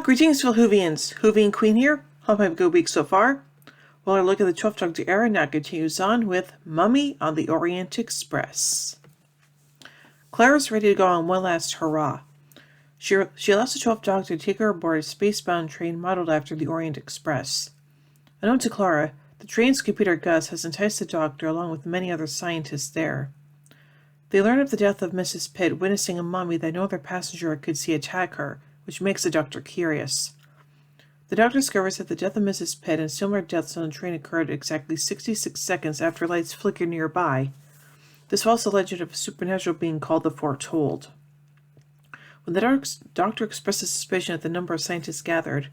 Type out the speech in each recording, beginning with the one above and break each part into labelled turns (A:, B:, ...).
A: Greetings, fellow Whovians. Whovian Queen here. Hope I have a good week so far. Well, our look at the 12th Doctor era now continues on with Mummy on the Orient Express. Clara's ready to go on one last hurrah. She allows the 12th Doctor to take her aboard a spacebound train modeled after the Orient Express. Unknown to Clara, the train's computer Gus has enticed the Doctor along with many other scientists there. They learn of the death of Mrs. Pitt, witnessing a mummy that no other passenger could see attack her, which makes the Doctor curious. The Doctor discovers that the death of Mrs. Pitt and similar deaths on the train occurred exactly 66 seconds after lights flickered nearby. This follows the legend of a supernatural being called the Foretold. When the Doctor expresses suspicion at the number of scientists gathered,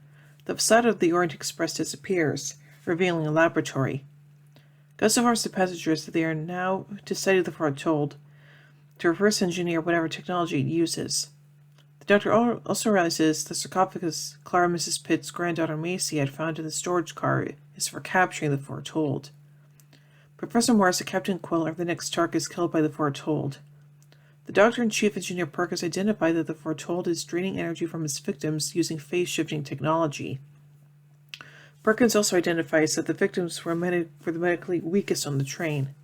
A: the facade of the Orient Express disappears, revealing a laboratory. Gus informs the passengers that they are now to study the Foretold, to reverse engineer whatever technology it uses. The Doctor also realizes the sarcophagus Clara and Mrs. Pitt's granddaughter Macy had found in the storage car is for capturing the Foretold. Professor Morris and Captain Quill are the next targets killed by the Foretold. The Doctor and Chief Engineer Perkins identify that the Foretold is draining energy from its victims using phase-shifting technology. Perkins also identifies that the victims were the medically weakest on the train.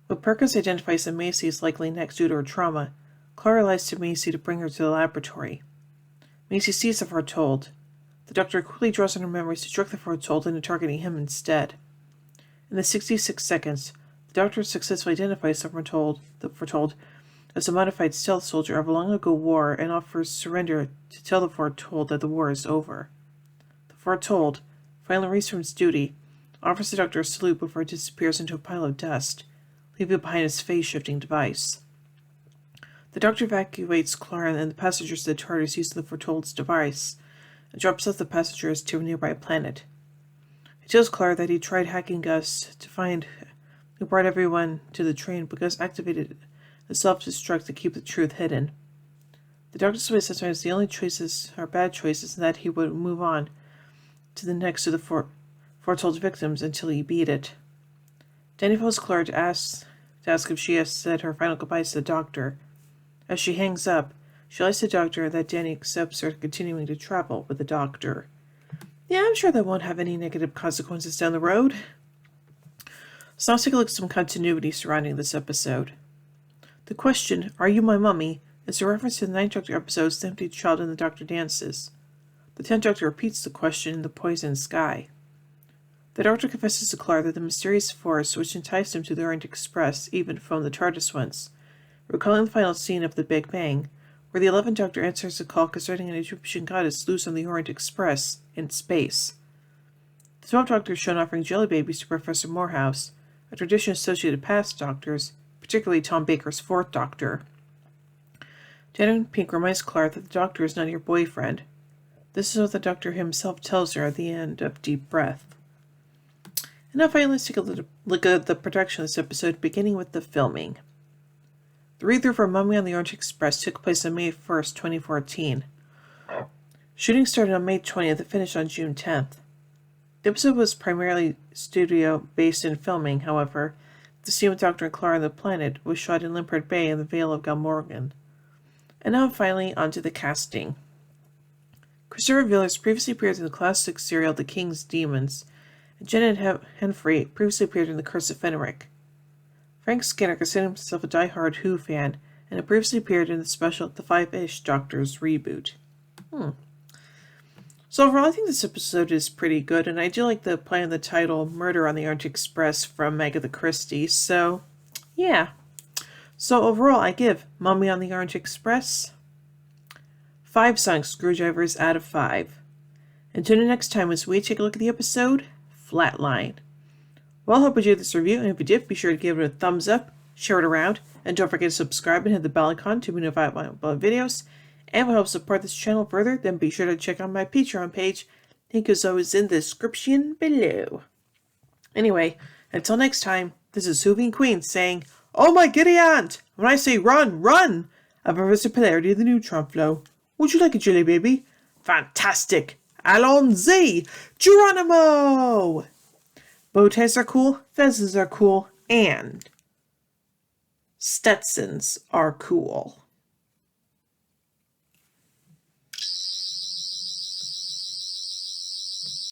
A: When Perkins identifies that Macy is likely next due to her trauma, Clara lies to Macy to bring her to the laboratory. Macy sees the Foretold. The Doctor quickly draws on her memories to trick the Foretold into targeting him instead. In the 66 seconds, the Doctor successfully identifies the Foretold as a modified stealth soldier of a long-ago war and offers surrender to tell the Foretold that the war is over. The Foretold, finally released from its duty, offers the Doctor a salute before it disappears into a pile of dust, leaving behind its phase-shifting device. The Doctor evacuates Clara and the passengers to the TARDIS using the Foretold's device, and drops off the passengers to a nearby planet. He tells Clara that he tried hacking Gus to find who brought everyone to the train, but Gus activated a self-destruct to keep the truth hidden. The Doctor says sometimes the only choices are bad choices, and that he would move on to the next of the Foretold's victims until he beat it. Danny follows Clara to ask if she has said her final goodbyes to the Doctor. As she hangs up, she lies to the Doctor that Danny accepts her continuing to travel with the Doctor. Yeah, I'm sure that won't have any negative consequences down the road. So now let's take a look at some continuity surrounding this episode. The question, "Are you my mummy?" is a reference to the 9th Doctor episode's The Empty Child and the Doctor Dances. The 10th Doctor repeats the question in The Poison Sky. The Doctor confesses to Clara that the mysterious force which enticed him to the Orient Express even phoned the TARDIS once, recalling the final scene of The Big Bang, where the 11th Doctor answers a call concerning an Egyptian goddess loose on the Orient Express in space. The 12th Doctor is shown offering jelly babies to Professor Morehouse, a tradition associated with past Doctors, particularly Tom Baker's 4th Doctor. Janet Pink reminds Clara that the Doctor is not your boyfriend. This is what the Doctor himself tells her at the end of Deep Breath. And now finally, let's take a look at the production of this episode, beginning with the filming. The read-through for Mummy on the Orient Express took place on May 1st, 2014. Shooting started on May 20th and finished on June 10th. The episode was primarily studio-based in filming, however. The scene with Doctor and Clara on the planet was shot in Limpert Bay in the Vale of Glamorgan. And now finally, onto the casting. Christopher Villers previously appeared in the classic serial The King's Demons, and Janet Henfrey previously appeared in The Curse of Fenric. Frank Skinner considered himself a die-hard Who fan, and had previously appeared in the special The Five-ish Doctors reboot. So overall, I think this episode is pretty good, and I do like the play on the title Murder on the Orient Express from Agatha Christie, so yeah. So overall, I give Mummy on the Orient Express 5 sonic screwdrivers out of 5. Until the next time as we take a look at the episode, Flatline. Well, I hope you enjoyed this review, and if you did, be sure to give it a thumbs up, share it around, and don't forget to subscribe and hit the bell icon to be notified of my videos. And to help support this channel further, then be sure to check out my Patreon page. Link is always in the description below. Anyway, until next time, this is Whovian Queen saying, "Oh my giddy aunt! When I say run, run! A Professor Polarity of the Neutron Flow. Would you like a jelly baby? Fantastic! Allons-y! Geronimo!" Bow ties are cool, fezzes are cool, and Stetsons are cool.